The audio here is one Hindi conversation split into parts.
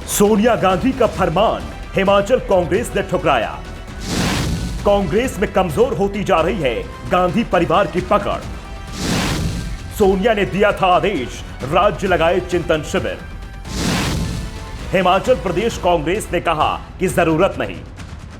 सोनिया गांधी का फरमान हिमाचल कांग्रेस ने ठुकराया। कांग्रेस में कमजोर होती जा रही है गांधी परिवार की पकड़। सोनिया ने दिया था आदेश, राज्य लगाए चिंतन शिविर। हिमाचल प्रदेश कांग्रेस ने कहा कि जरूरत नहीं।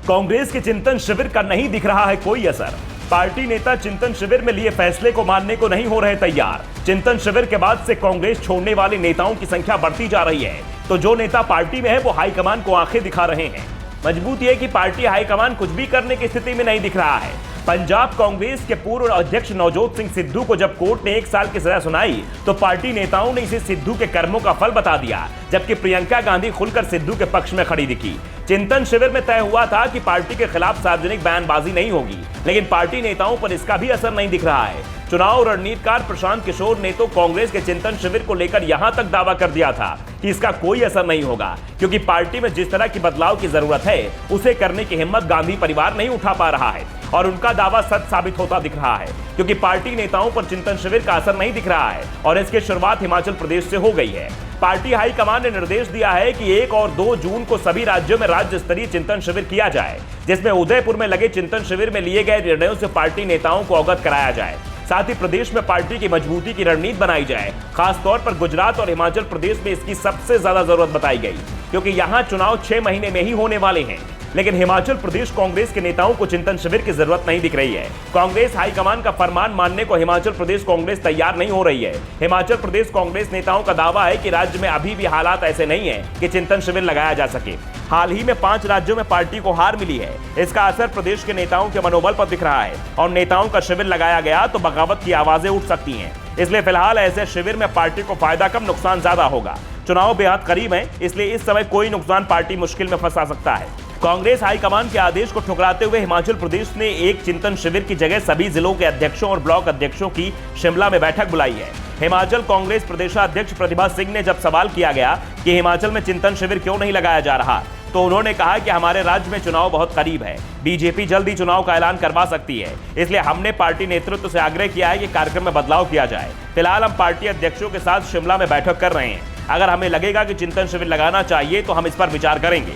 कांग्रेस के चिंतन शिविर का नहीं दिख रहा है कोई असर। पार्टी नेता चिंतन शिविर में लिए फैसले को मानने को नहीं हो रहे तैयार। चिंतन शिविर के बाद से कांग्रेस छोड़ने वाले नेताओं की संख्या बढ़ती जा रही है, तो जो नेता पार्टी में है वो हाईकमान को आंखें दिखा रहे हैं। मजबूत यह कि पार्टी हाईकमान कुछ भी करने की स्थिति में नहीं दिख रहा है। पंजाब कांग्रेस के पूर्व अध्यक्ष नवजोत सिंह सिद्धू को जब कोर्ट ने 1 साल की सजा सुनाई तो पार्टी नेताओं ने इसे सिद्धू के कर्मों का फल बता दिया, जबकि प्रियंका गांधी खुलकर सिद्धू के पक्ष में खड़ी दिखी। चिंतन शिविर में तय हुआ था कि पार्टी के खिलाफ सार्वजनिक बयानबाजी नहीं होगी, लेकिन पार्टी नेताओं पर इसका भी असर नहीं दिख रहा है। चुनाव रणनीतिकार प्रशांत किशोर ने तो कांग्रेस के चिंतन शिविर को लेकर यहां तक दावा कर दिया था कि इसका कोई असर नहीं होगा, क्योंकि पार्टी में जिस तरह की बदलाव की जरूरत है उसे करने की हिम्मत गांधी परिवार नहीं उठा पा रहा है। और उनका दावा सच साबित होता दिख रहा है, क्योंकि पार्टी नेताओं पर चिंतन शिविर का असर नहीं दिख रहा है और इसकी शुरुआत हिमाचल प्रदेश से हो गई है। पार्टी हाईकमान ने निर्देश दिया है कि 1 और 2 जून को सभी राज्यों में राज्य स्तरीय चिंतन शिविर किया जाए, जिसमें उदयपुर में लगे चिंतन शिविर में लिए गए निर्णयों से पार्टी नेताओं को अवगत कराया जाए। साथ ही प्रदेश में पार्टी की मजबूती की रणनीति बनाई जाए। खासतौर पर गुजरात और हिमाचल प्रदेश में इसकी सबसे ज्यादा जरूरत बताई गई, क्योंकि यहां चुनाव 6 महीने में ही होने वाले हैं। लेकिन हिमाचल प्रदेश कांग्रेस के नेताओं को चिंतन शिविर की जरूरत नहीं दिख रही है। कांग्रेस हाईकमान का फरमान मानने को हिमाचल प्रदेश कांग्रेस तैयार नहीं हो रही है। हिमाचल प्रदेश कांग्रेस नेताओं का दावा है कि राज्य में अभी भी हालात ऐसे नहीं है कि चिंतन शिविर लगाया जा सके। हाल ही में 5 राज्यों में पार्टी को हार मिली है। इसका असर प्रदेश के नेताओं के मनोबल पर दिख रहा है और नेताओं का शिविर लगाया गया तो बगावत की आवाजें उठ सकती हैं। इसलिए फिलहाल ऐसे शिविर में पार्टी को फायदा कम, नुकसान ज्यादा होगा। चुनाव बेहद करीब है, इसलिए इस समय कोई नुकसान पार्टी मुश्किल में फंसा सकता है। कांग्रेस हाईकमान के आदेश को ठुकराते हुए हिमाचल प्रदेश ने एक चिंतन शिविर की जगह सभी जिलों के अध्यक्षों और ब्लॉक अध्यक्षों की शिमला में बैठक बुलाई है। हिमाचल कांग्रेस प्रदेशाध्यक्ष प्रतिभा सिंह ने जब सवाल किया गया कि हिमाचल में चिंतन शिविर क्यों नहीं लगाया जा रहा, तो उन्होंने कहा कि हमारे राज्य में चुनाव बहुत करीब है। बीजेपी जल्द ही चुनाव का ऐलान करवा सकती है, इसलिए हमने पार्टी नेतृत्व से आग्रह किया है कि कार्यक्रम में बदलाव किया जाए। फिलहाल हम पार्टी अध्यक्षों के साथ शिमला में बैठक कर रहे हैं। अगर हमें लगेगा कि चिंतन शिविर लगाना चाहिए तो हम इस पर विचार करेंगे।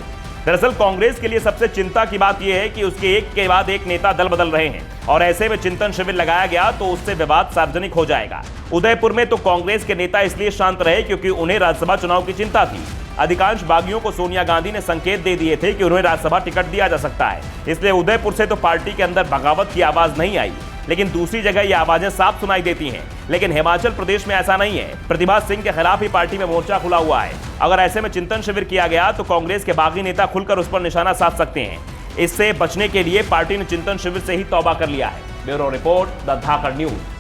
दरअसल कांग्रेस के लिए सबसे चिंता की बात यह है कि उसके एक के बाद एक नेता दल बदल रहे हैं और ऐसे में चिंतन शिविर लगाया गया तो उससे विवाद सार्वजनिक हो जाएगा। उदयपुर में तो कांग्रेस के नेता इसलिए शांत रहे क्योंकि उन्हें राज्यसभा चुनाव की चिंता थी। अधिकांश बागियों को सोनिया गांधी ने संकेत दे दिए थे कि उन्हें राज्यसभा टिकट दिया जा सकता है, इसलिए उदयपुर से तो पार्टी के अंदर बगावत की आवाज नहीं आई, लेकिन दूसरी जगह ये आवाजें साफ सुनाई देती हैं। लेकिन हिमाचल प्रदेश में ऐसा नहीं है। प्रतिभा सिंह के खिलाफ ही पार्टी में मोर्चा खुला हुआ है। अगर ऐसे में चिंतन शिविर किया गया तो कांग्रेस के बागी नेता खुलकर उस पर निशाना साध सकते हैं। इससे बचने के लिए पार्टी ने चिंतन शिविर से ही तौबा कर लिया है। Bureau report, the Dhakad news.